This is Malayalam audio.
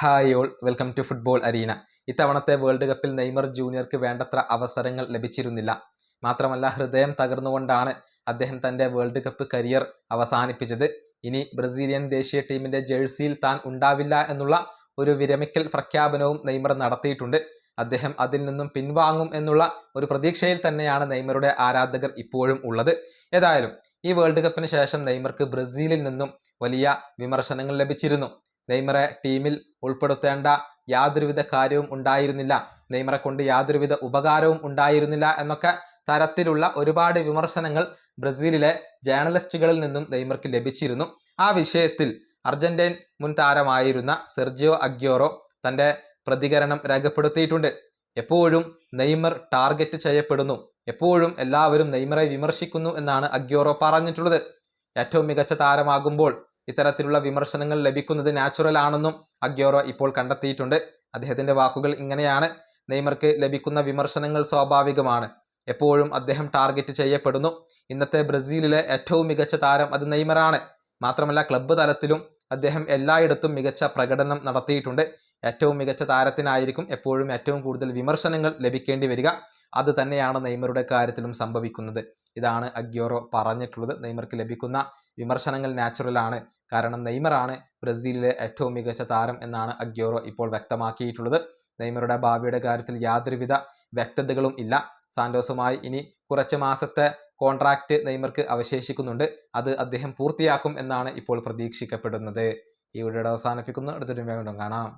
Hi all, welcome to football arena. ഇത്തവണത്തെ വേൾഡ് കപ്പിൽ നെയ്മർ ജൂനിയർക്ക് വേണ്ടത്ര അവസരങ്ങൾ ലഭിച്ചിരുന്നില്ല. മാത്രമല്ല, ഹൃദയം തകർന്നുകൊണ്ടാണ് അദ്ദേഹം തൻ്റെ വേൾഡ് കപ്പ് കരിയർ അവസാനിപ്പിച്ചത്. ഇനി ബ്രസീലിയൻ ദേശീയ ടീമിൻ്റെ ജേഴ്സിയിൽ താൻ ഉണ്ടാവില്ല എന്നുള്ള ഒരു വിരമിക്കൽ പ്രഖ്യാപനവും നെയ്മർ നടത്തിയിട്ടുണ്ട്. അദ്ദേഹം അതിൽ നിന്നും പിൻവാങ്ങും എന്നുള്ള ഒരു പ്രതീക്ഷയിൽ തന്നെയാണ് നെയ്മറുടെ ആരാധകർ ഇപ്പോഴും ഉള്ളത്. ഏതായാലും ഈ വേൾഡ് കപ്പിന് ശേഷം നെയ്മർക്ക് ബ്രസീലിൽ നിന്നും വലിയ വിമർശനങ്ങൾ ലഭിച്ചിരുന്നു. നെയ്മറെ ടീമിൽ ഉൾപ്പെടുത്തേണ്ട യാതൊരുവിധ കാര്യവും ഉണ്ടായിരുന്നില്ല, നെയ്മറെ കൊണ്ട് യാതൊരുവിധ ഉപകാരവും ഉണ്ടായിരുന്നില്ല എന്നൊക്കെ തരത്തിലുള്ള ഒരുപാട് വിമർശനങ്ങൾ ബ്രസീലിലെ ജേർണലിസ്റ്റുകളിൽ നിന്നും നെയ്മർക്ക് ലഭിച്ചിരുന്നു. ആ വിഷയത്തിൽ അർജന്റീൻ മുൻ താരമായിരുന്ന സെർജിയോ അഗ്യൂറോ തൻ്റെ പ്രതികരണം രേഖപ്പെടുത്തിയിട്ടുണ്ട്. എപ്പോഴും നെയ്മർ ടാർഗറ്റ് ചെയ്യപ്പെടുന്നു, എപ്പോഴും എല്ലാവരും നെയ്മറെ വിമർശിക്കുന്നു എന്നാണ് അഗ്യൂറോ പറഞ്ഞിട്ടുള്ളത്. ഏറ്റവും മികച്ച താരമാകുമ്പോൾ ഇത്തരത്തിലുള്ള വിമർശനങ്ങൾ ലഭിക്കുന്നത് നാച്ചുറൽ ആണെന്നും അഗ്യൂറോ ഇപ്പോൾ കണ്ടെത്തിയിട്ടുണ്ട്. അദ്ദേഹത്തിന്റെ വാക്കുകൾ ഇങ്ങനെയാണ്: നെയ്മർക്ക് ലഭിക്കുന്ന വിമർശനങ്ങൾ സ്വാഭാവികമാണ്, എപ്പോഴും അദ്ദേഹം ടാർഗറ്റ് ചെയ്യപ്പെടുന്നു. ഇന്നത്തെ ബ്രസീലിലെ ഏറ്റവും മികച്ച താരം അത് നെയ്മറാണ്. മാത്രമല്ല, ക്ലബ്ബ് തലത്തിലും അദ്ദേഹം എല്ലായിടത്തും മികച്ച പ്രകടനം നടത്തിയിട്ടുണ്ട്. ഏറ്റവും മികച്ച താരത്തിനായിരിക്കും എപ്പോഴും ഏറ്റവും കൂടുതൽ വിമർശനങ്ങൾ ലഭിക്കേണ്ടി വരിക. അത് തന്നെയാണ് നെയ്മറുടെ കാര്യത്തിലും സംഭവിക്കുന്നത്. ഇതാണ് അഗ്യൂറോ പറഞ്ഞിട്ടുള്ളത്. നെയ്മർക്ക് ലഭിക്കുന്ന വിമർശനങ്ങൾ നാച്ചുറൽ ആണ്, കാരണം നെയ്മറാണ് ബ്രസീലിലെ ഏറ്റവും മികച്ച താരം എന്നാണ് അഗ്യൂറോ ഇപ്പോൾ വ്യക്തമാക്കിയിട്ടുള്ളത്. നെയ്മറുടെ ഭാവിയുടെ കാര്യത്തിൽ യാതൊരുവിധ വ്യക്തതകളും ഇല്ല. സാന്റോസുമായി ഇനി കുറച്ച് മാസത്തെ കോൺട്രാക്റ്റ് നെയ്മർക്ക് അവശേഷിക്കുന്നുണ്ട്. അത് അദ്ദേഹം പൂർത്തിയാക്കും എന്നാണ് ഇപ്പോൾ പ്രതീക്ഷിക്കപ്പെടുന്നത്. ഈ വീഡിയോ അവസാനിപ്പിക്കുന്നു. അടുത്തൊരു വീണ്ടും കാണാം.